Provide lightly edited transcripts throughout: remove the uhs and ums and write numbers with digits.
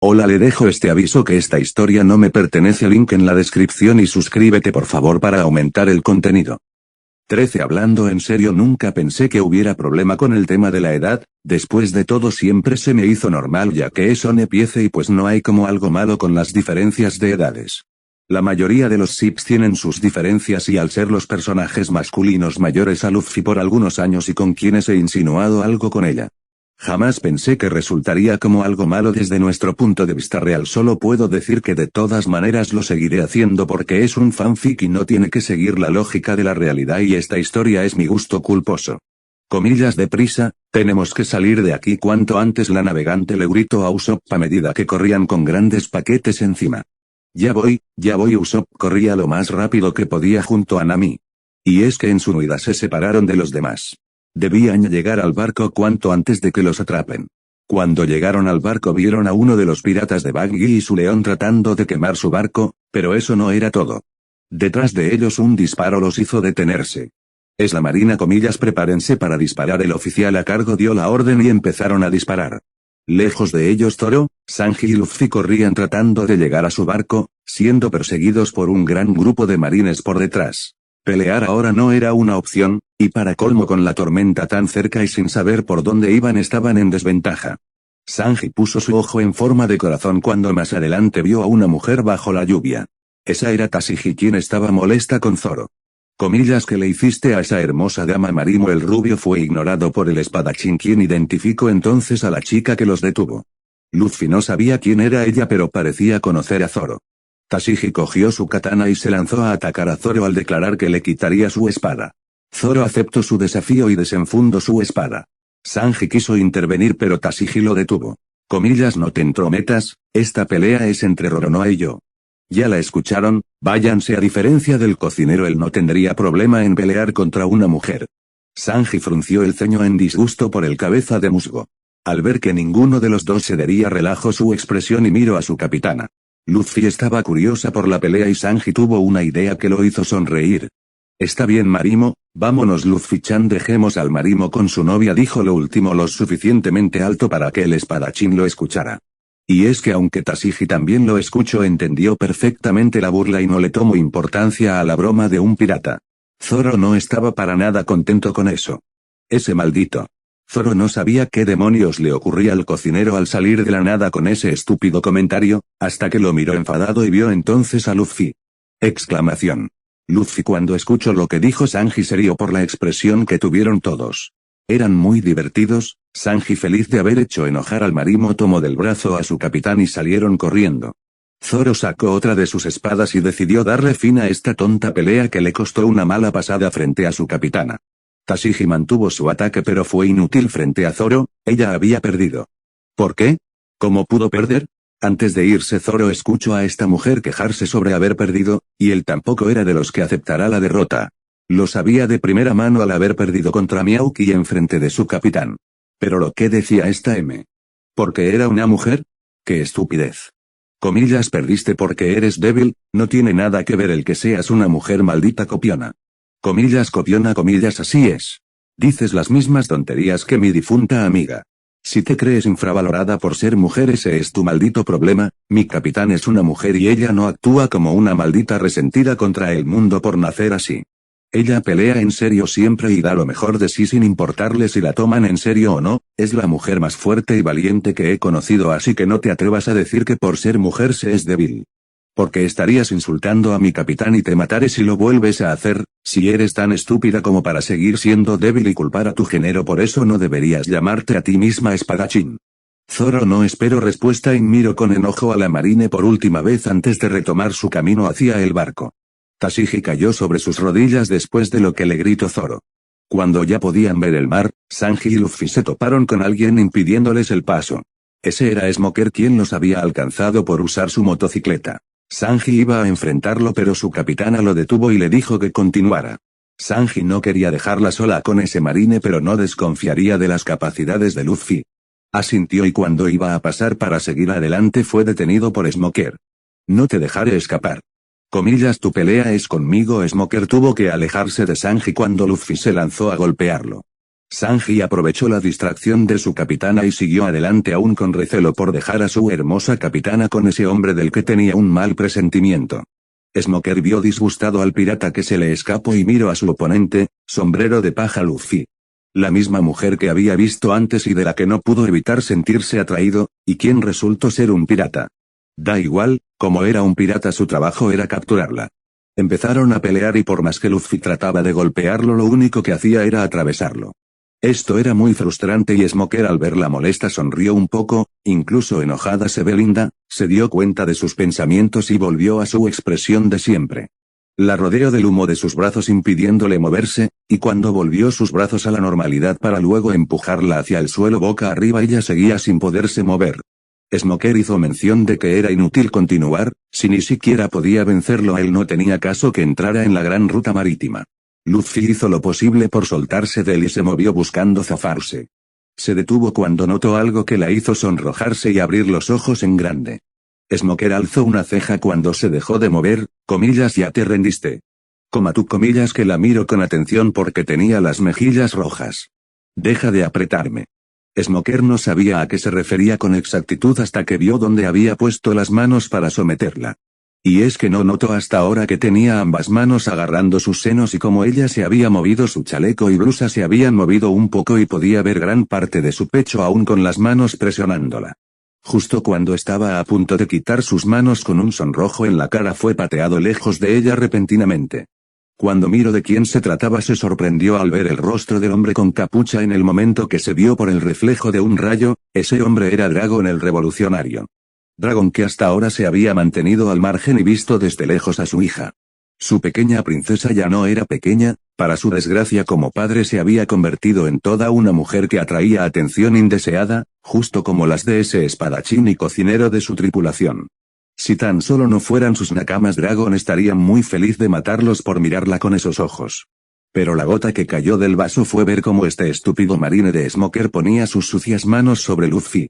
Hola, le dejo este aviso que esta historia no me pertenece, link en la descripción y suscríbete por favor para aumentar el contenido. 13. Hablando en serio, nunca pensé que hubiera problema con el tema de la edad, después de todo siempre se me hizo normal ya que es one piece y pues no hay como algo malo con las diferencias de edades. La mayoría de los ships tienen sus diferencias y al ser los personajes masculinos mayores a Luffy por algunos años y con quienes he insinuado algo con ella. Jamás pensé que resultaría como algo malo desde nuestro punto de vista real. Solo puedo decir que de todas maneras lo seguiré haciendo porque es un fanfic y no tiene que seguir la lógica de la realidad y esta historia es mi gusto culposo. Comillas, deprisa, tenemos que salir de aquí cuanto antes. La navegante le gritó a Usopp a medida que corrían con grandes paquetes encima. Ya voy. Usopp corría lo más rápido que podía junto a Nami. Y es que en su huida se separaron de los demás. Debían llegar al barco cuanto antes de que los atrapen. Cuando llegaron al barco vieron a uno de los piratas de Baggy y su león tratando de quemar su barco, pero eso no era todo. Detrás de ellos un disparo los hizo detenerse. Es la marina, comillas, prepárense para disparar. El oficial a cargo dio la orden y empezaron a disparar. Lejos de ellos Zoro, Sanji y Luffy corrían tratando de llegar a su barco, siendo perseguidos por un gran grupo de marines por detrás. Pelear ahora no era una opción, y para colmo con la tormenta tan cerca y sin saber por dónde iban estaban en desventaja. Sanji puso su ojo en forma de corazón cuando más adelante vio a una mujer bajo la lluvia. Esa era Tashigi, quien estaba molesta con Zoro. Comillas, ¿qué le hiciste a esa hermosa dama? Marimo el rubio fue ignorado por el espadachín, quien identificó entonces a la chica que los detuvo. Luffy no sabía quién era ella pero parecía conocer a Zoro. Tashigi cogió su katana y se lanzó a atacar a Zoro al declarar que le quitaría su espada. Zoro aceptó su desafío y desenfundó su espada. Sanji quiso intervenir pero Tashigi lo detuvo. Comillas, no te entrometas, esta pelea es entre Roronoa y yo. Ya la escucharon, váyanse. A diferencia del cocinero, él no tendría problema en pelear contra una mujer. Sanji frunció el ceño en disgusto por el cabeza de musgo. Al ver que ninguno de los dos cedería relajó su expresión y miró a su capitana. Luffy estaba curiosa por la pelea y Sanji tuvo una idea que lo hizo sonreír. Está bien, Marimo, vámonos. Luffy-chan, dejemos al Marimo con su novia, dijo lo último lo suficientemente alto para que el espadachín lo escuchara. Y es que aunque Tashigi también lo escuchó, entendió perfectamente la burla y no le tomó importancia a la broma de un pirata. Zoro no estaba para nada contento con eso. Ese maldito. Zoro no sabía qué demonios le ocurría al cocinero al salir de la nada con ese estúpido comentario, hasta que lo miró enfadado y vio entonces a Luffy. Exclamación. Luffy cuando escuchó lo que dijo Sanji se rió por la expresión que tuvieron todos. Eran muy divertidos. Sanji, feliz de haber hecho enojar al Marimo, tomó del brazo a su capitán y salieron corriendo. Zoro sacó otra de sus espadas y decidió darle fin a esta tonta pelea que le costó una mala pasada frente a su capitana. Tashigi mantuvo su ataque pero fue inútil frente a Zoro, ella había perdido. ¿Por qué? ¿Cómo pudo perder? Antes de irse Zoro escuchó a esta mujer quejarse sobre haber perdido, y él tampoco era de los que aceptará la derrota. Lo sabía de primera mano al haber perdido contra Miyauki en frente de su capitán. Pero lo que decía esta M. ¿Porque era una mujer? ¡Qué estupidez! Comillas, perdiste porque eres débil, no tiene nada que ver el que seas una mujer, maldita copiona. Comillas, copiona, comillas, así es. Dices las mismas tonterías que mi difunta amiga. Si te crees infravalorada por ser mujer, ese es tu maldito problema. Mi capitán es una mujer y ella no actúa como una maldita resentida contra el mundo por nacer así. Ella pelea en serio siempre y da lo mejor de sí sin importarle si la toman en serio o no, es la mujer más fuerte y valiente que he conocido, así que no te atrevas a decir que por ser mujer se es débil. Porque estarías insultando a mi capitán y te mataré si lo vuelves a hacer. Si eres tan estúpida como para seguir siendo débil y culpar a tu género por eso, no deberías llamarte a ti misma espadachín. Zoro no esperó respuesta y miró con enojo a la marine por última vez antes de retomar su camino hacia el barco. Tashigi cayó sobre sus rodillas después de lo que le gritó Zoro. Cuando ya podían ver el mar, Sanji y Luffy se toparon con alguien impidiéndoles el paso. Ese era Smoker, quien los había alcanzado por usar su motocicleta. Sanji iba a enfrentarlo pero su capitana lo detuvo y le dijo que continuara. Sanji no quería dejarla sola con ese marine pero no desconfiaría de las capacidades de Luffy. Asintió y cuando iba a pasar para seguir adelante fue detenido por Smoker. No te dejaré escapar. Comillas, tu pelea es conmigo. Smoker tuvo que alejarse de Sanji cuando Luffy se lanzó a golpearlo. Sanji aprovechó la distracción de su capitana y siguió adelante aún con recelo por dejar a su hermosa capitana con ese hombre del que tenía un mal presentimiento. Smoker vio disgustado al pirata que se le escapó y miró a su oponente, sombrero de paja Luffy. La misma mujer que había visto antes y de la que no pudo evitar sentirse atraído, y quien resultó ser un pirata. Da igual, como era un pirata su trabajo era capturarla. Empezaron a pelear y por más que Luffy trataba de golpearlo lo único que hacía era atravesarlo. Esto era muy frustrante y Smoker al verla molesta sonrió un poco, incluso enojada se ve linda, se dio cuenta de sus pensamientos y volvió a su expresión de siempre. La rodeó del humo de sus brazos impidiéndole moverse, y cuando volvió sus brazos a la normalidad para luego empujarla hacia el suelo boca arriba ella seguía sin poderse mover. Smoker hizo mención de que era inútil continuar, si ni siquiera podía vencerlo a él no tenía caso que entrara en la gran ruta marítima. Luffy hizo lo posible por soltarse de él y se movió buscando zafarse. Se detuvo cuando notó algo que la hizo sonrojarse y abrir los ojos en grande. Smoker alzó una ceja cuando se dejó de mover, comillas ya te rendiste. Coma tú comillas que la miro con atención porque tenía las mejillas rojas. Deja de apretarme. Smoker no sabía a qué se refería con exactitud hasta que vio dónde había puesto las manos para someterla. Y es que no notó hasta ahora que tenía ambas manos agarrando sus senos y como ella se había movido su chaleco y blusa se habían movido un poco y podía ver gran parte de su pecho aún con las manos presionándola. Justo cuando estaba a punto de quitar sus manos con un sonrojo en la cara fue pateado lejos de ella repentinamente. Cuando miró de quién se trataba se sorprendió al ver el rostro del hombre con capucha en el momento que se vio por el reflejo de un rayo, ese hombre era Dragon el revolucionario. Dragon que hasta ahora se había mantenido al margen y visto desde lejos a su hija. Su pequeña princesa ya no era pequeña, para su desgracia como padre se había convertido en toda una mujer que atraía atención indeseada, justo como las de ese espadachín y cocinero de su tripulación. Si tan solo no fueran sus nakamas Dragon estaría muy feliz de matarlos por mirarla con esos ojos. Pero la gota que cayó del vaso fue ver cómo este estúpido marine de Smoker ponía sus sucias manos sobre Luffy.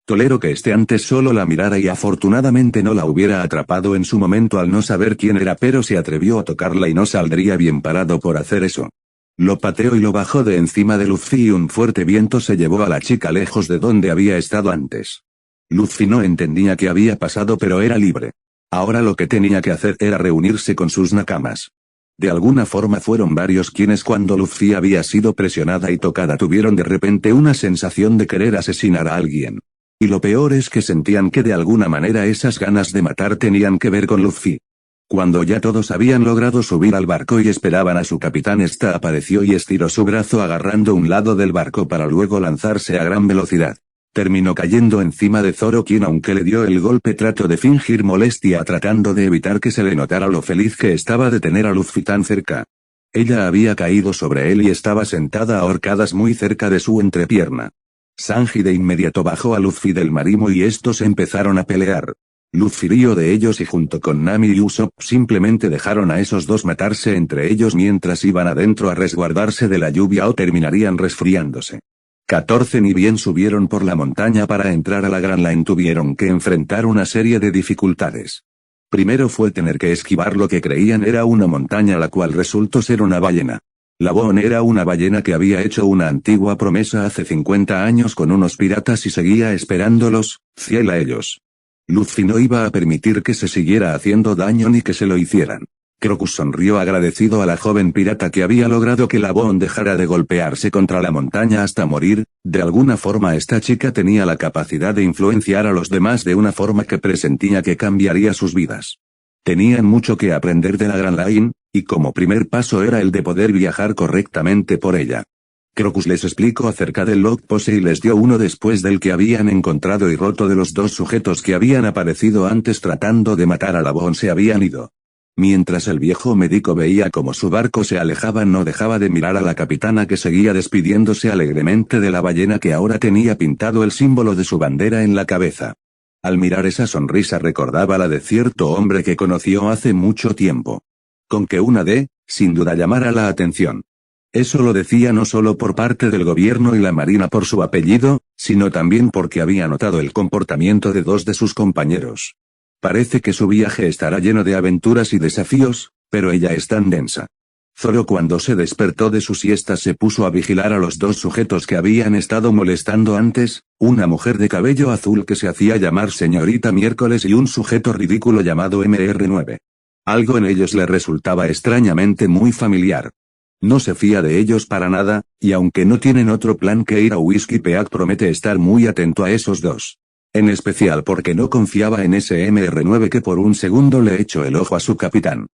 Tolero que este antes solo la mirara y afortunadamente no la hubiera atrapado en su momento al no saber quién era pero se atrevió a tocarla y no saldría bien parado por hacer eso. Lo pateó y lo bajó de encima de Luffy y un fuerte viento se llevó a la chica lejos de donde había estado antes. Luffy no entendía qué había pasado pero era libre. Ahora lo que tenía que hacer era reunirse con sus nakamas. De alguna forma fueron varios quienes cuando Luffy había sido presionada y tocada tuvieron de repente una sensación de querer asesinar a alguien. Y lo peor es que sentían que de alguna manera esas ganas de matar tenían que ver con Luffy. Cuando ya todos habían logrado subir al barco y esperaban a su capitán ésta apareció y estiró su brazo agarrando un lado del barco para luego lanzarse a gran velocidad. Terminó cayendo encima de Zoro quien aunque le dio el golpe trató de fingir molestia tratando de evitar que se le notara lo feliz que estaba de tener a Luffy tan cerca. Ella había caído sobre él y estaba sentada a horcadas muy cerca de su entrepierna. Sanji de inmediato bajó a Luffy del marimo y estos empezaron a pelear. Luffy rió de ellos y junto con Nami y Usopp simplemente dejaron a esos dos matarse entre ellos mientras iban adentro a resguardarse de la lluvia o terminarían resfriándose. 14 Ni bien subieron por la montaña para entrar a la Grand Line tuvieron que enfrentar una serie de dificultades. Primero fue tener que esquivar lo que creían era una montaña la cual resultó ser una ballena. La Bone era una ballena que había hecho una antigua promesa hace 50 años con unos piratas y seguía esperándolos, fiel a ellos. Luffy no iba a permitir que se siguiera haciendo daño ni que se lo hicieran. Crocus sonrió agradecido a la joven pirata que había logrado que la Bone dejara de golpearse contra la montaña hasta morir, de alguna forma esta chica tenía la capacidad de influenciar a los demás de una forma que presentía que cambiaría sus vidas. Tenían mucho que aprender de la Grand Line, y como primer paso era el de poder viajar correctamente por ella. Crocus les explicó acerca del Log Pose y les dio uno después del que habían encontrado y roto de los dos sujetos que habían aparecido antes tratando de matar a la Bone se habían ido. Mientras el viejo médico veía cómo su barco se alejaba no dejaba de mirar a la capitana que seguía despidiéndose alegremente de la ballena que ahora tenía pintado el símbolo de su bandera en la cabeza. Al mirar esa sonrisa recordaba la de cierto hombre que conoció hace mucho tiempo. Con que una D, sin duda llamara la atención. Eso lo decía no solo por parte del gobierno y la marina por su apellido, sino también porque había notado el comportamiento de dos de sus compañeros. Parece que su viaje estará lleno de aventuras y desafíos, pero ella es tan densa. Zoro cuando se despertó de su siesta se puso a vigilar a los dos sujetos que habían estado molestando antes, una mujer de cabello azul que se hacía llamar Señorita Miércoles y un sujeto ridículo llamado MR9. Algo en ellos le resultaba extrañamente muy familiar. No se fía de ellos para nada, y aunque no tienen otro plan que ir a Whiskey Peak promete estar muy atento a esos dos. En especial porque no confiaba en ese MR9 que por un segundo le echó el ojo a su capitán.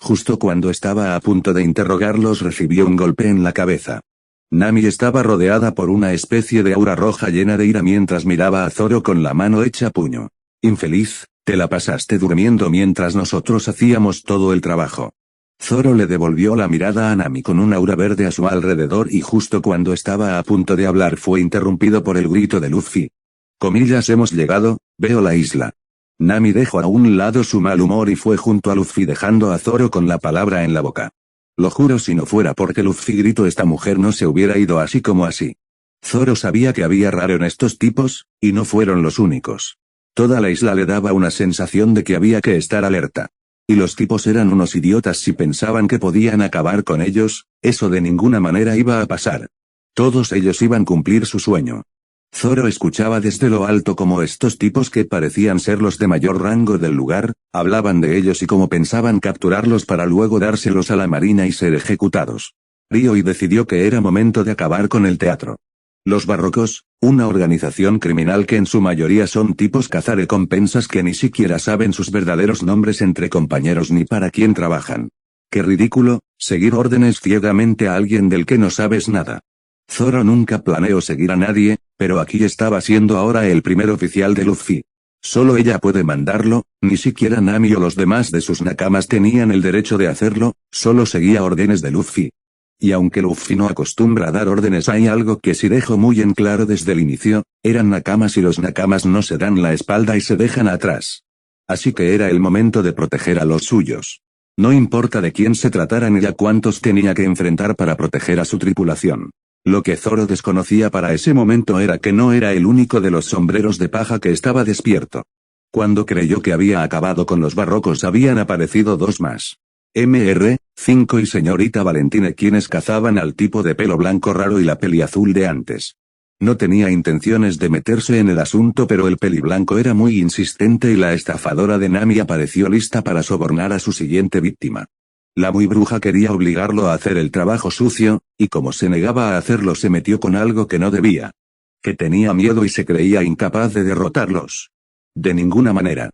Justo cuando estaba a punto de interrogarlos recibió un golpe en la cabeza. Nami estaba rodeada por una especie de aura roja llena de ira mientras miraba a Zoro con la mano hecha puño. Infeliz, te la pasaste durmiendo mientras nosotros hacíamos todo el trabajo. Zoro le devolvió la mirada a Nami con un aura verde a su alrededor y justo cuando estaba a punto de hablar fue interrumpido por el grito de Luffy. Comillas, hemos llegado, veo la isla. Nami dejó a un lado su mal humor y fue junto a Luffy dejando a Zoro con la palabra en la boca. Lo juro, si no fuera porque Luffy gritó, esta mujer no se hubiera ido así como así. Zoro sabía que había raro en estos tipos, y no fueron los únicos. Toda la isla le daba una sensación de que había que estar alerta. Y los tipos eran unos idiotas si pensaban que podían acabar con ellos, eso de ninguna manera iba a pasar. Todos ellos iban a cumplir su sueño. Zoro escuchaba desde lo alto como estos tipos que parecían ser los de mayor rango del lugar, hablaban de ellos y cómo pensaban capturarlos para luego dárselos a la marina y ser ejecutados. Rió y decidió que era momento de acabar con el teatro. Los Barrocos, una organización criminal que en su mayoría son tipos cazarrecompensas que ni siquiera saben sus verdaderos nombres entre compañeros ni para quién trabajan. Qué ridículo, seguir órdenes ciegamente a alguien del que no sabes nada. Zoro nunca planeó seguir a nadie, pero aquí estaba siendo ahora el primer oficial de Luffy. Solo ella puede mandarlo, ni siquiera Nami o los demás de sus nakamas tenían el derecho de hacerlo, solo seguía órdenes de Luffy. Y aunque Luffy no acostumbra a dar órdenes, hay algo que sí dejó muy en claro desde el inicio, eran nakamas y los nakamas no se dan la espalda y se dejan atrás. Así que era el momento de proteger a los suyos. No importa de quién se tratara ni a cuántos tenía que enfrentar para proteger a su tripulación. Lo que Zoro desconocía para ese momento era que no era el único de los sombreros de paja que estaba despierto. Cuando creyó que había acabado con los Barrocos habían aparecido dos más. MR5 y Señorita Valentine, quienes cazaban al tipo de pelo blanco raro y la peli azul de antes. No tenía intenciones de meterse en el asunto, pero el peliblanco era muy insistente y la estafadora de Nami apareció lista para sobornar a su siguiente víctima. La muy bruja quería obligarlo a hacer el trabajo sucio, y como se negaba a hacerlo se metió con algo que no debía. Que tenía miedo y se creía incapaz de derrotarlos. De ninguna manera.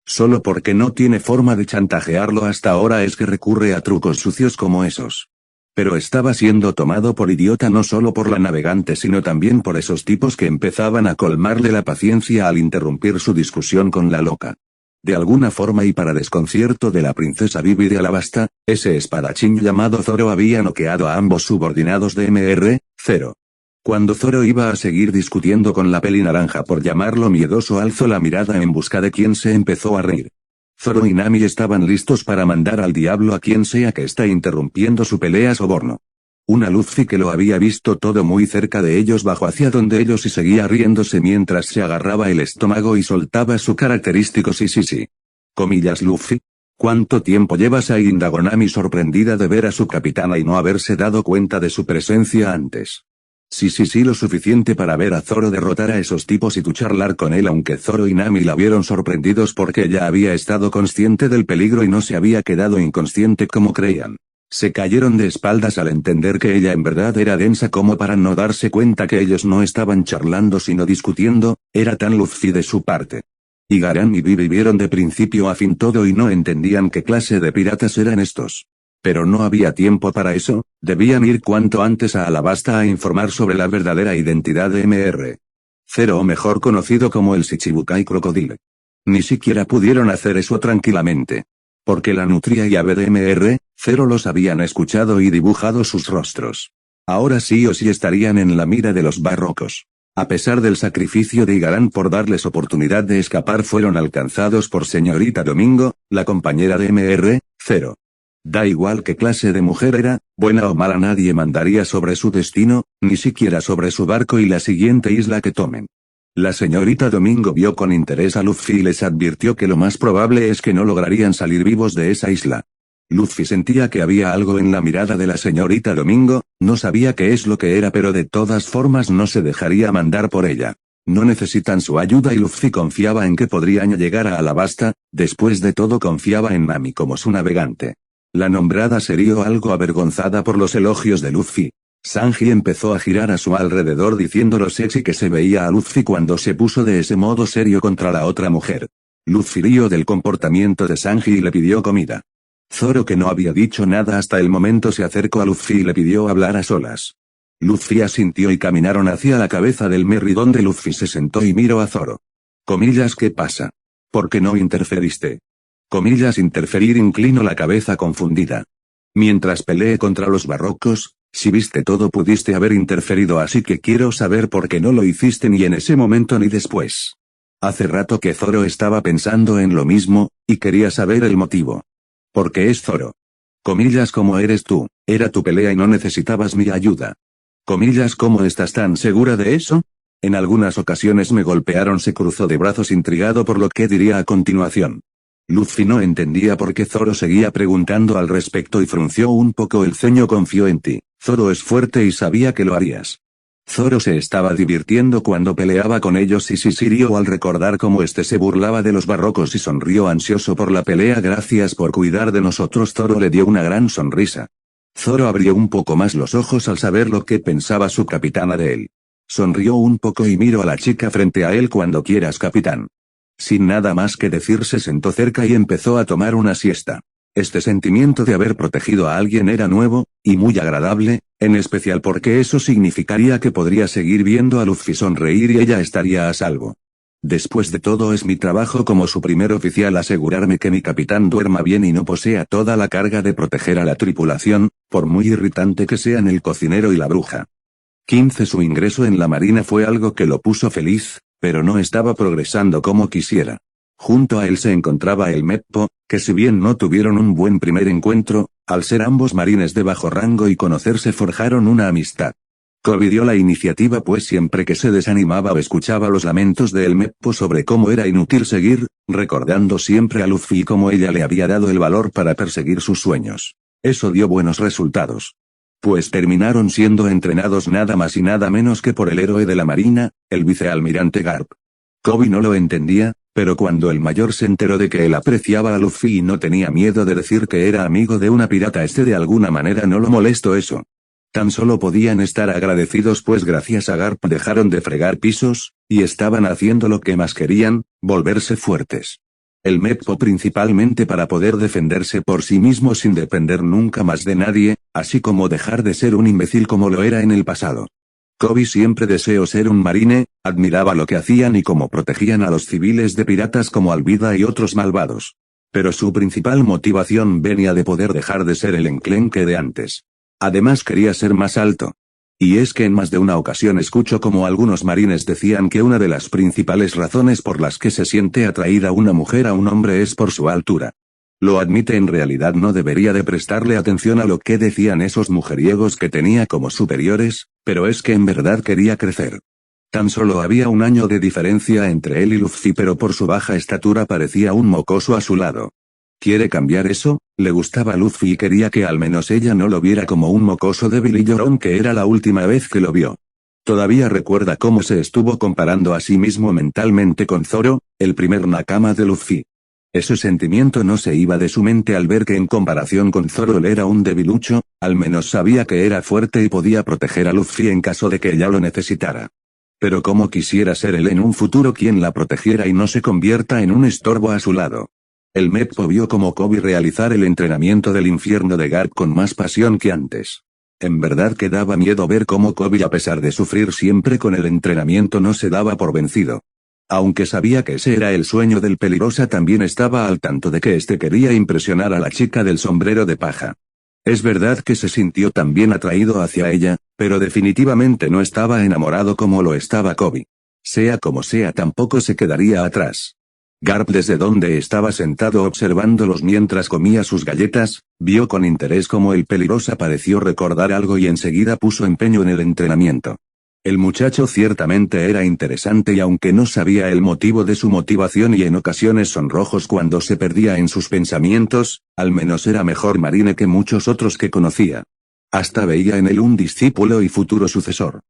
Solo porque no tiene forma de chantajearlo hasta ahora es que recurre a trucos sucios como esos. Pero estaba siendo tomado por idiota no solo por la navegante sino también por esos tipos que empezaban a colmarle la paciencia al interrumpir su discusión con la loca. De alguna forma y para desconcierto de la princesa Vivi de Alabasta, ese espadachín llamado Zoro había noqueado a ambos subordinados de MR0. Cuando Zoro iba a seguir discutiendo con la peli naranja por llamarlo miedoso, alzó la mirada en busca de quien se empezó a reír. Zoro y Nami estaban listos para mandar al diablo a quien sea que está interrumpiendo su pelea soborno. Una Luffy que lo había visto todo muy cerca de ellos bajó hacia donde ellos y seguía riéndose mientras se agarraba el estómago y soltaba su característico sí. Comillas, Luffy. ¿Cuánto tiempo llevas ahí? Indagó Nami sorprendida de ver a su capitana y no haberse dado cuenta de su presencia antes. Sí, lo suficiente para ver a Zoro derrotar a esos tipos y tú charlar con él, aunque Zoro y Nami la vieron sorprendidos porque ella había estado consciente del peligro y no se había quedado inconsciente como creían. Se cayeron de espaldas al entender que ella en verdad era densa como para no darse cuenta que ellos no estaban charlando sino discutiendo, era tan Luffy de su parte. Y Garan y Vivi vieron de principio a fin todo y no entendían qué clase de piratas eran estos. Pero no había tiempo para eso, debían ir cuanto antes a Alabasta a informar sobre la verdadera identidad de MR0 o mejor conocido como el Shichibukai Crocodile. Ni siquiera pudieron hacer eso tranquilamente. Porque la nutria y ave de MR0 los habían escuchado y dibujado sus rostros. Ahora sí o sí estarían en la mira de los Barrocos. A pesar del sacrificio de Igaran por darles oportunidad de escapar, fueron alcanzados por Señorita Domingo, la compañera de MR0. Da igual qué clase de mujer era, buena o mala, nadie mandaría sobre su destino, ni siquiera sobre su barco y la siguiente isla que tomen. La señorita Domingo vio con interés a Luffy y les advirtió que lo más probable es que no lograrían salir vivos de esa isla. Luffy sentía que había algo en la mirada de la señorita Domingo, no sabía qué es lo que era, pero de todas formas no se dejaría mandar por ella. No necesitan su ayuda y Luffy confiaba en que podrían llegar a Alabasta, después de todo confiaba en Nami como su navegante. La nombrada se rió algo avergonzada por los elogios de Luffy. Sanji empezó a girar a su alrededor diciendo lo sexy que se veía a Luffy cuando se puso de ese modo serio contra la otra mujer. Luffy rió del comportamiento de Sanji y le pidió comida. Zoro, que no había dicho nada hasta el momento, se acercó a Luffy y le pidió hablar a solas. Luffy asintió y caminaron hacia la cabeza del Merry, donde Luffy se sentó y miró a Zoro. Comillas, ¿qué pasa? ¿Por qué no interferiste? Comillas, interferir, inclinó la cabeza confundida. Mientras peleé contra los barrocos, si viste todo pudiste haber interferido, así que quiero saber por qué no lo hiciste ni en ese momento ni después. Hace rato que Zoro estaba pensando en lo mismo, y quería saber el motivo. Porque es Zoro. Comillas, como eres tú, era tu pelea y no necesitabas mi ayuda. Comillas, ¿cómo estás tan segura de eso? En algunas ocasiones me golpearon, se cruzó de brazos intrigado por lo que diría a continuación. Luffy no entendía por qué Zoro seguía preguntando al respecto y frunció un poco el ceño. Confió en ti, Zoro es fuerte y sabía que lo harías. Zoro se estaba divirtiendo cuando peleaba con ellos y sí rió al recordar cómo este se burlaba de los barrocos y sonrió ansioso por la pelea. Gracias por cuidar de nosotros. Zoro le dio una gran sonrisa. Zoro abrió un poco más los ojos al saber lo que pensaba su capitana de él. Sonrió un poco y miró a la chica frente a él. Cuando quieras, capitán. Sin nada más que decir se sentó cerca y empezó a tomar una siesta. Este sentimiento de haber protegido a alguien era nuevo, y muy agradable, en especial porque eso significaría que podría seguir viendo a Luffy sonreír y ella estaría a salvo. Después de todo, es mi trabajo como su primer oficial asegurarme que mi capitán duerma bien y no posea toda la carga de proteger a la tripulación, por muy irritante que sean el cocinero y la bruja. 15. Su ingreso en la marina fue algo que lo puso feliz, pero no estaba progresando como quisiera. Junto a él se encontraba el Meppo, que si bien no tuvieron un buen primer encuentro, al ser ambos marines de bajo rango y conocerse forjaron una amistad. Kobe dio la iniciativa, pues siempre que se desanimaba o escuchaba los lamentos de el Meppo sobre cómo era inútil seguir, recordando siempre a Luffy y cómo ella le había dado el valor para perseguir sus sueños. Eso dio buenos resultados. Pues terminaron siendo entrenados nada más y nada menos que por el héroe de la marina, el vicealmirante Garp. Kobe no lo entendía, pero cuando el mayor se enteró de que él apreciaba a Luffy y no tenía miedo de decir que era amigo de una pirata, de alguna manera no lo molestó eso. Tan solo podían estar agradecidos, pues gracias a Garp dejaron de fregar pisos, y estaban haciendo lo que más querían, volverse fuertes. El Meppo principalmente para poder defenderse por sí mismo sin depender nunca más de nadie, así como dejar de ser un imbécil como lo era en el pasado. Kobe siempre deseó ser un marine, admiraba lo que hacían y cómo protegían a los civiles de piratas como Alvida y otros malvados. Pero su principal motivación venía de poder dejar de ser el enclenque de antes. Además quería ser más alto. Y es que en más de una ocasión escucho como algunos marines decían que una de las principales razones por las que se siente atraída una mujer a un hombre es por su altura. Lo admite, en realidad no debería de prestarle atención a lo que decían esos mujeriegos que tenía como superiores, pero es que en verdad quería crecer. Tan solo había un año de diferencia entre él y Luffy, pero por su baja estatura parecía un mocoso a su lado. ¿Quiere cambiar eso? Le gustaba Luffy y quería que al menos ella no lo viera como un mocoso débil y llorón, que era la última vez que lo vio. Todavía recuerda cómo se estuvo comparando a sí mismo mentalmente con Zoro, el primer nakama de Luffy. Ese sentimiento no se iba de su mente al ver que en comparación con Zoro él era un debilucho, al menos sabía que era fuerte y podía proteger a Luffy en caso de que ella lo necesitara. Pero cómo quisiera ser él en un futuro quien la protegiera y no se convierta en un estorbo a su lado. El Meppo vio como Kobe realizar el entrenamiento del infierno de Garp con más pasión que antes. En verdad que daba miedo ver cómo Kobe, a pesar de sufrir siempre con el entrenamiento, no se daba por vencido. Aunque sabía que ese era el sueño del Peligrosa, también estaba al tanto de que quería impresionar a la chica del sombrero de paja. Es verdad que se sintió también atraído hacia ella, pero definitivamente no estaba enamorado como lo estaba Kobe. Sea como sea, tampoco se quedaría atrás. Garp, desde donde estaba sentado observándolos mientras comía sus galletas, vio con interés cómo el Peligrosa pareció recordar algo y enseguida puso empeño en el entrenamiento. El muchacho ciertamente era interesante y aunque no sabía el motivo de su motivación y en ocasiones sonrojos cuando se perdía en sus pensamientos, al menos era mejor marine que muchos otros que conocía. Hasta veía en él un discípulo y futuro sucesor.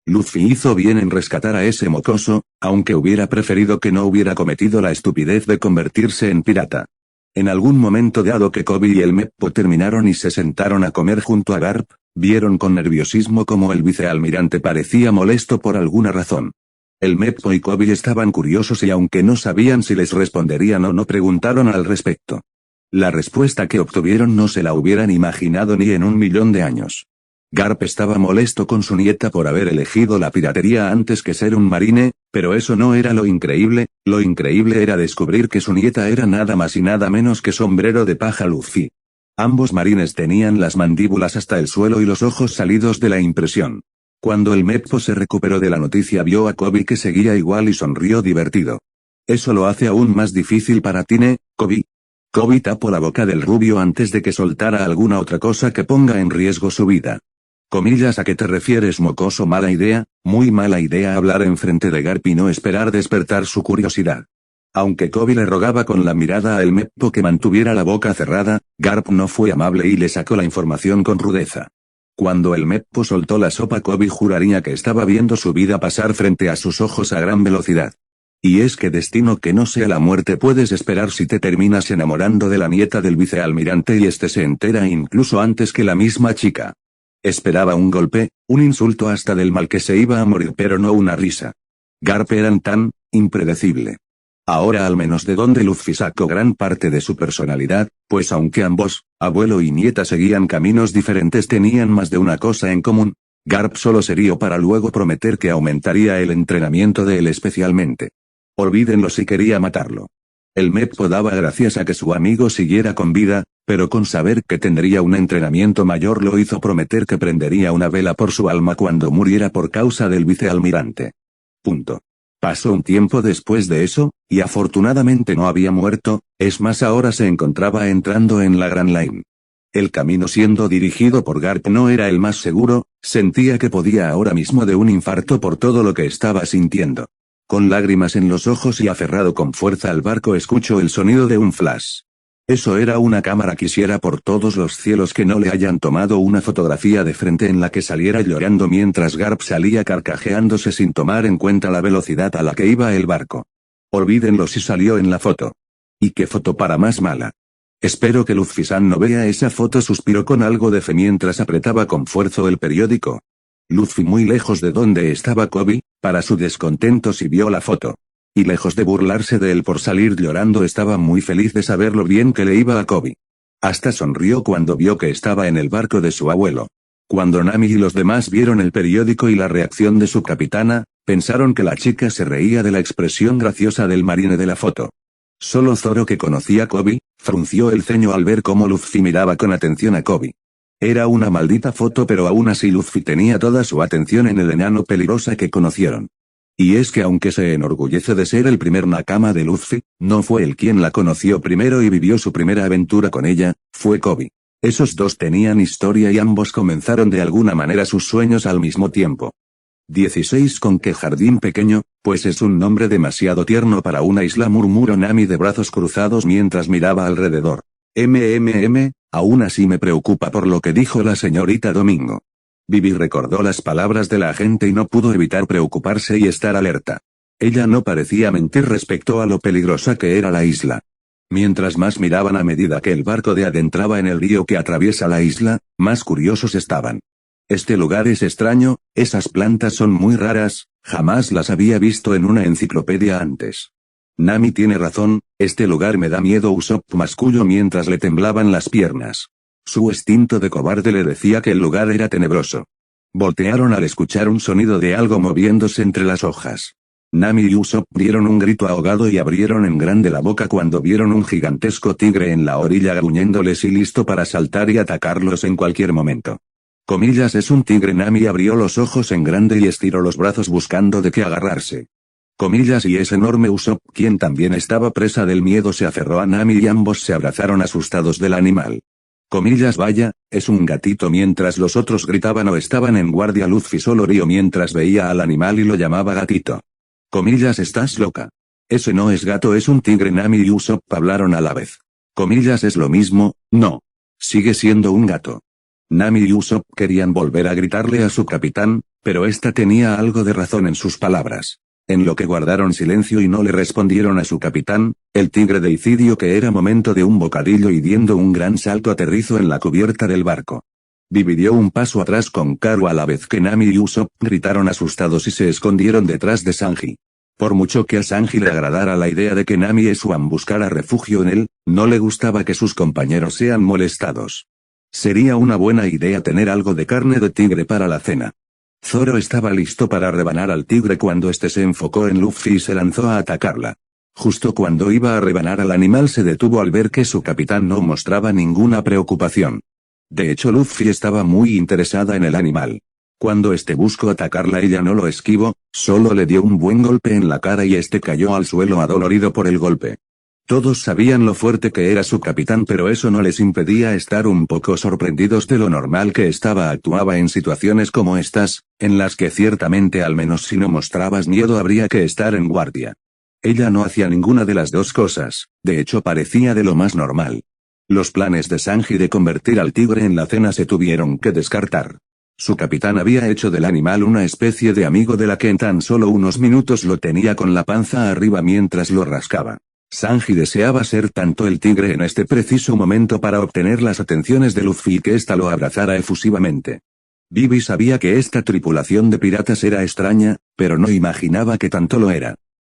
Luffy hizo bien en rescatar a ese mocoso, aunque hubiera preferido que no hubiera cometido la estupidez de convertirse en pirata. En algún momento dado que Koby y el Meppo terminaron y se sentaron a comer junto a Garp, vieron con nerviosismo como el vicealmirante parecía molesto por alguna razón. El Meppo y Koby estaban curiosos y aunque no sabían si les responderían o no preguntaron al respecto. La respuesta que obtuvieron no se la hubieran imaginado ni en 1.000.000 de años. Garp estaba molesto con su nieta por haber elegido la piratería antes que ser un marine, pero eso no era lo increíble era descubrir que su nieta era nada más y nada menos que Sombrero de Paja Luffy. Ambos marines tenían las mandíbulas hasta el suelo y los ojos salidos de la impresión. Cuando el Meppo se recuperó de la noticia vio a Koby que seguía igual y sonrió divertido. Eso lo hace aún más difícil para ti, ¿ne, Koby? Koby tapó la boca del rubio antes de que soltara alguna otra cosa que ponga en riesgo su vida. Comillas, ¿a qué te refieres, mocoso? Mala idea, muy mala idea hablar enfrente de Garp y no esperar despertar su curiosidad. Aunque Koby le rogaba con la mirada al Meppo que mantuviera la boca cerrada, Garp no fue amable y le sacó la información con rudeza. Cuando el Meppo soltó la sopa, Koby juraría que estaba viendo su vida pasar frente a sus ojos a gran velocidad. Y es que destino que no sea la muerte puedes esperar si te terminas enamorando de la nieta del vicealmirante y este se entera incluso antes que la misma chica. Esperaba un golpe, un insulto hasta del mal que se iba a morir, pero no una risa. Garp era tan impredecible. Ahora al menos de donde Luffy sacó gran parte de su personalidad, pues aunque ambos, abuelo y nieta, seguían caminos diferentes, tenían más de una cosa en común. Garp solo se rió para luego prometer que aumentaría el entrenamiento de él especialmente. Olvídenlo si quería matarlo. El Meppo daba gracias a que su amigo siguiera con vida, pero con saber que tendría un entrenamiento mayor lo hizo prometer que prendería una vela por su alma cuando muriera por causa del vicealmirante. Punto. Pasó un tiempo después de eso, y afortunadamente no había muerto, es más ahora se encontraba entrando en la Grand Line. El camino siendo dirigido por Garp no era el más seguro, sentía que podía ahora mismo de un infarto por todo lo que estaba sintiendo. Con lágrimas en los ojos y aferrado con fuerza al barco escuchó el sonido de un flash. Eso era una cámara. Quisiera por todos los cielos que no le hayan tomado una fotografía de frente en la que saliera llorando mientras Garp salía carcajeándose sin tomar en cuenta la velocidad a la que iba el barco. Olvídenlo si salió en la foto. ¿Y qué foto para más mala? Espero que Luffy-san no vea esa foto, suspiró con algo de fe mientras apretaba con fuerza el periódico. Luffy, muy lejos de donde estaba Koby, para su descontento sí vio la foto. Y lejos de burlarse de él por salir llorando, estaba muy feliz de saber lo bien que le iba a Koby. Hasta sonrió cuando vio que estaba en el barco de su abuelo. Cuando Nami y los demás vieron el periódico y la reacción de su capitana, pensaron que la chica se reía de la expresión graciosa del marine de la foto. Solo Zoro, que conocía a Koby, frunció el ceño al ver cómo Luffy miraba con atención a Koby. Era una maldita foto, pero aún así Luffy tenía toda su atención en el enano peligrosa que conocieron. Y es que aunque se enorgullece de ser el primer nakama de Luffy, no fue él quien la conoció primero y vivió su primera aventura con ella, fue Koby. Esos dos tenían historia y ambos comenzaron de alguna manera sus sueños al mismo tiempo. 16. ¿Con qué jardín pequeño? Pues es un nombre demasiado tierno para una isla, murmuró Nami de brazos cruzados mientras miraba alrededor. Aún así me preocupa por lo que dijo la señorita Domingo. Vivi recordó las palabras de la agente y no pudo evitar preocuparse y estar alerta. Ella no parecía mentir respecto a lo peligrosa que era la isla. Mientras más miraban a medida que el barco de adentraba en el río que atraviesa la isla, más curiosos estaban. Este lugar es extraño, esas plantas son muy raras, jamás las había visto en una enciclopedia antes. Nami tiene razón, este lugar me da miedo, Usopp masculló mientras le temblaban las piernas. Su instinto de cobarde le decía que el lugar era tenebroso. Voltearon al escuchar un sonido de algo moviéndose entre las hojas. Nami y Usopp dieron un grito ahogado y abrieron en grande la boca cuando vieron un gigantesco tigre en la orilla gruñéndoles y listo para saltar y atacarlos en cualquier momento. Comillas, es un tigre. Nami abrió los ojos en grande y estiró los brazos buscando de qué agarrarse. Comillas, y es enorme. Usopp, quien también estaba presa del miedo, se aferró a Nami y ambos se abrazaron asustados del animal. Comillas vaya, es un gatito mientras los otros gritaban o estaban en guardia. Luffy solo rió mientras veía al animal y lo llamaba gatito. Comillas estás loca. Ese no es gato, es un tigre. Nami y Usopp hablaron a la vez. Comillas es lo mismo, no. Sigue siendo un gato. Nami y Usopp querían volver a gritarle a su capitán, pero ésta tenía algo de razón en sus palabras. En lo que guardaron silencio y no le respondieron a su capitán, el tigre decidió que era momento de un bocadillo y diendo un gran salto aterrizó en la cubierta del barco. Vivi dio un paso atrás con Karu a la vez que Nami y Usopp gritaron asustados y se escondieron detrás de Sanji. Por mucho que a Sanji le agradara la idea de que Nami y Swan buscara refugio en él, no le gustaba que sus compañeros sean molestados. Sería una buena idea tener algo de carne de tigre para la cena. Zoro estaba listo para rebanar al tigre cuando este se enfocó en Luffy y se lanzó a atacarla. Justo cuando iba a rebanar al animal se detuvo al ver que su capitán no mostraba ninguna preocupación. De hecho Luffy estaba muy interesada en el animal. Cuando este buscó atacarla ella no lo esquivó, solo le dio un buen golpe en la cara y este cayó al suelo adolorido por el golpe. Todos sabían lo fuerte que era su capitán, pero eso no les impedía estar un poco sorprendidos de lo normal que actuaba en situaciones como estas, en las que ciertamente al menos si no mostrabas miedo habría que estar en guardia. Ella no hacía ninguna de las dos cosas, de hecho parecía de lo más normal. Los planes de Sanji de convertir al tigre en la cena se tuvieron que descartar. Su capitán había hecho del animal una especie de amigo de la que en tan solo unos minutos lo tenía con la panza arriba mientras lo rascaba. Sanji deseaba ser tanto el tigre en este preciso momento para obtener las atenciones de Luffy y que ésta lo abrazara efusivamente. Vivi sabía que esta tripulación de piratas era extraña, pero no imaginaba que tanto lo era.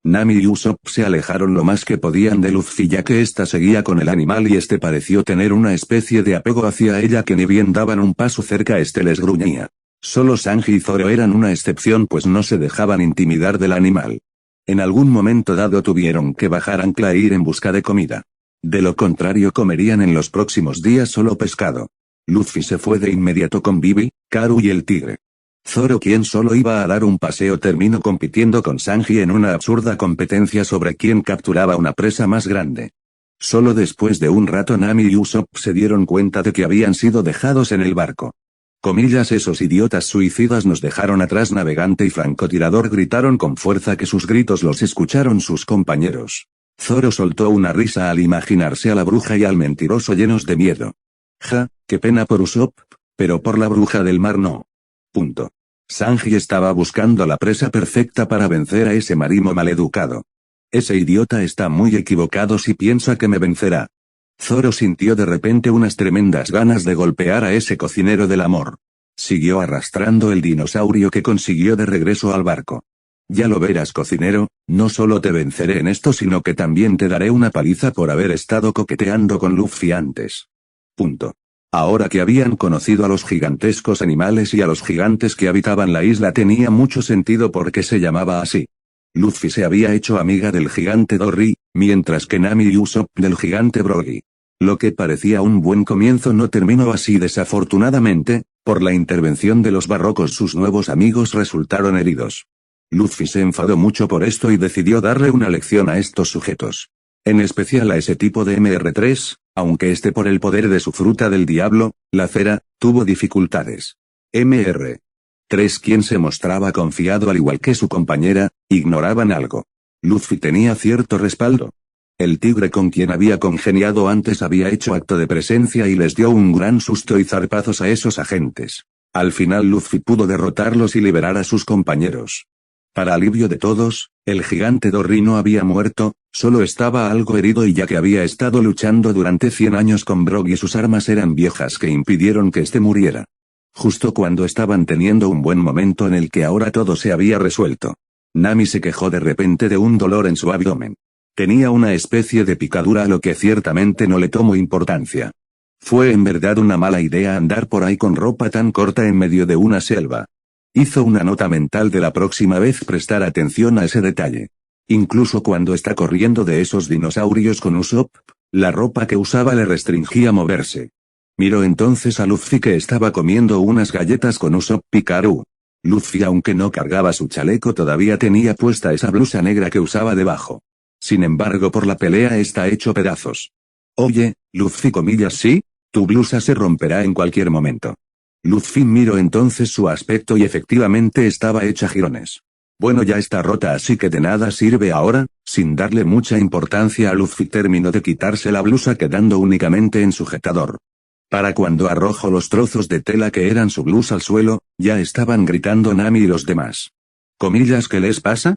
Nami y Usopp se alejaron lo más que podían de Luffy ya que ésta seguía con el animal y este pareció tener una especie de apego hacia ella que ni bien daban un paso cerca este les gruñía. Solo Sanji y Zoro eran una excepción pues no se dejaban intimidar del animal. En algún momento dado tuvieron que bajar ancla e ir en busca de comida. De lo contrario comerían en los próximos días solo pescado. Luffy se fue de inmediato con Vivi, Karu y el tigre. Zoro, quien solo iba a dar un paseo, terminó compitiendo con Sanji en una absurda competencia sobre quién capturaba una presa más grande. Solo después de un rato Nami y Usopp se dieron cuenta de que habían sido dejados en el barco. Comillas esos idiotas suicidas nos dejaron atrás. Navegante y francotirador gritaron con fuerza que sus gritos los escucharon sus compañeros. Zoro soltó una risa al imaginarse a la bruja y al mentiroso llenos de miedo. Ja, qué pena por Usopp, pero por la bruja del mar no. Punto. Sanji estaba buscando la presa perfecta para vencer a ese marino maleducado. Ese idiota está muy equivocado si piensa que me vencerá. Zoro sintió de repente unas tremendas ganas de golpear a ese cocinero del amor. Siguió arrastrando el dinosaurio que consiguió de regreso al barco. Ya lo verás, cocinero, no solo te venceré en esto sino que también te daré una paliza por haber estado coqueteando con Luffy antes. Punto. Ahora que habían conocido a los gigantescos animales y a los gigantes que habitaban la isla tenía mucho sentido por qué se llamaba así. Luffy se había hecho amiga del gigante Dory, mientras que Nami y Usopp del gigante Brogy. Lo que parecía un buen comienzo no terminó así desafortunadamente, por la intervención de los barrocos sus nuevos amigos resultaron heridos. Luffy se enfadó mucho por esto y decidió darle una lección a estos sujetos. En especial a ese tipo de MR3, aunque este por el poder de su fruta del diablo, la cera, tuvo dificultades. MR3, quien se mostraba confiado al igual que su compañera, ignoraban algo. Luffy tenía cierto respaldo. El tigre con quien había congeniado antes había hecho acto de presencia y les dio un gran susto y zarpazos a esos agentes. Al final Luffy pudo derrotarlos y liberar a sus compañeros. Para alivio de todos, el gigante Dory no había muerto, solo estaba algo herido y ya que había estado luchando durante 100 años con Brogy y sus armas eran viejas que impidieron que este muriera. Justo cuando estaban teniendo un buen momento en el que ahora todo se había resuelto. Nami se quejó de repente de un dolor en su abdomen. Tenía una especie de picadura a lo que ciertamente no le tomó importancia. Fue en verdad una mala idea andar por ahí con ropa tan corta en medio de una selva. Hizo una nota mental de la próxima vez prestar atención a ese detalle. Incluso cuando está corriendo de esos dinosaurios con Usopp, la ropa que usaba le restringía moverse. Miró entonces a Luffy que estaba comiendo unas galletas con Usopp y Karu. Luffy, aunque no cargaba su chaleco, todavía tenía puesta esa blusa negra que usaba debajo. Sin embargo, por la pelea está hecho pedazos. Oye, Luffy, comillas, ¿sí? Tu blusa se romperá en cualquier momento. Luffy miró entonces su aspecto y efectivamente estaba hecha jirones. Bueno, ya está rota, así que de nada sirve ahora. Sin darle mucha importancia a Luffy, terminó de quitarse la blusa, quedando únicamente en sujetador. Para cuando arrojó los trozos de tela que eran su blusa al suelo, ya estaban gritando Nami y los demás. Comillas, ¿qué les pasa?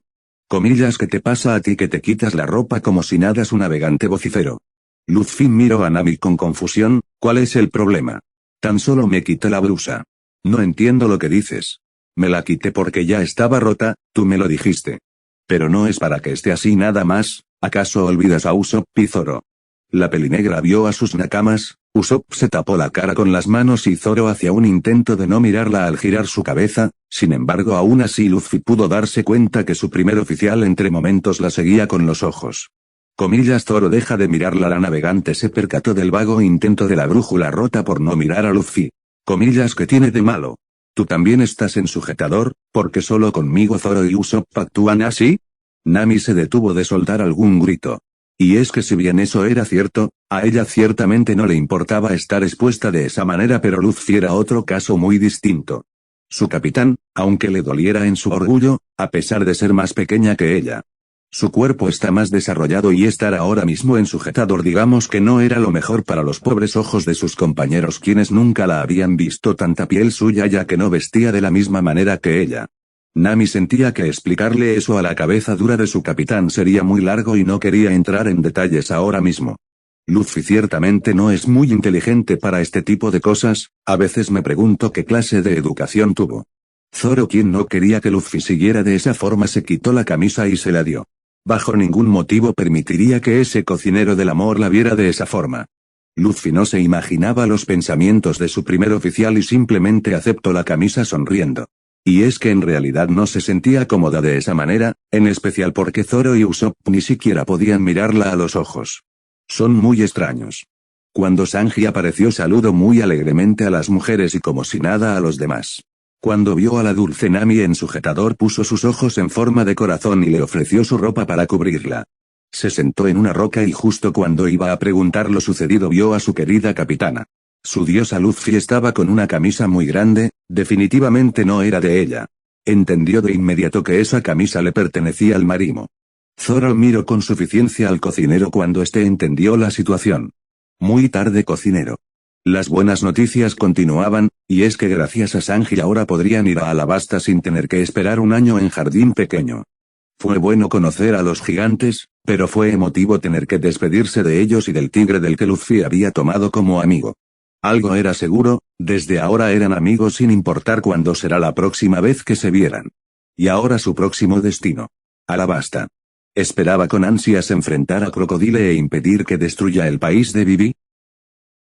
Comillas, ¿qué te pasa a ti que te quitas la ropa como si nada? Su navegante vociferó. Luffy miró a Nami con confusión. ¿Cuál es el problema? Tan solo me quité la blusa. No entiendo lo que dices. Me la quité porque ya estaba rota, tú me lo dijiste. Pero no es para que esté así nada más. ¿Acaso olvidas a Usopp y Zoro? La pelinegra vio a sus nakamas. Usopp se tapó la cara con las manos y Zoro hacía un intento de no mirarla al girar su cabeza. Sin embargo, aún así Luffy pudo darse cuenta que su primer oficial entre momentos la seguía con los ojos. Comillas, Zoro deja de mirarla. La navegante se percató del vago intento de la brújula rota por no mirar a Luffy. Comillas, ¿qué tiene de malo? ¿Tú también estás en sujetador, porque solo conmigo Zoro y Usopp actúan así? Nami se detuvo de soltar algún grito. Y es que si bien eso era cierto, a ella ciertamente no le importaba estar expuesta de esa manera, pero Luffy era otro caso muy distinto. Su capitán, aunque le doliera en su orgullo, a pesar de ser más pequeña que ella. Su cuerpo está más desarrollado y estar ahora mismo en sujetador, digamos que no era lo mejor para los pobres ojos de sus compañeros, quienes nunca la habían visto tanta piel suya, ya que no vestía de la misma manera que ella. Nami sentía que explicarle eso a la cabeza dura de su capitán sería muy largo y no quería entrar en detalles ahora mismo. Luffy ciertamente no es muy inteligente para este tipo de cosas. A veces me pregunto qué clase de educación tuvo. Zoro, quien no quería que Luffy siguiera de esa forma, se quitó la camisa y se la dio. Bajo ningún motivo permitiría que ese cocinero del amor la viera de esa forma. Luffy no se imaginaba los pensamientos de su primer oficial y simplemente aceptó la camisa sonriendo. Y es que en realidad no se sentía cómoda de esa manera, en especial porque Zoro y Usopp ni siquiera podían mirarla a los ojos. Son muy extraños. Cuando Sanji apareció, saludó muy alegremente a las mujeres y como si nada a los demás. Cuando vio a la dulce Nami en sujetador, puso sus ojos en forma de corazón y le ofreció su ropa para cubrirla. Se sentó en una roca y justo cuando iba a preguntar lo sucedido vio a su querida capitana. Su diosa Luffy estaba con una camisa muy grande, definitivamente no era de ella. Entendió de inmediato que esa camisa le pertenecía al marimo. Zoro miró con suficiencia al cocinero cuando éste entendió la situación. Muy tarde, cocinero. Las buenas noticias continuaban, y es que gracias a Sanji ahora podrían ir a Alabasta sin tener que esperar un año en Jardín Pequeño. Fue bueno conocer a los gigantes, pero fue emotivo tener que despedirse de ellos y del tigre del que Luffy había tomado como amigo. Algo era seguro, desde ahora eran amigos sin importar cuándo será la próxima vez que se vieran. Y ahora su próximo destino. Alabasta. Esperaba con ansias enfrentar a Crocodile e impedir que destruya el país de Vivi,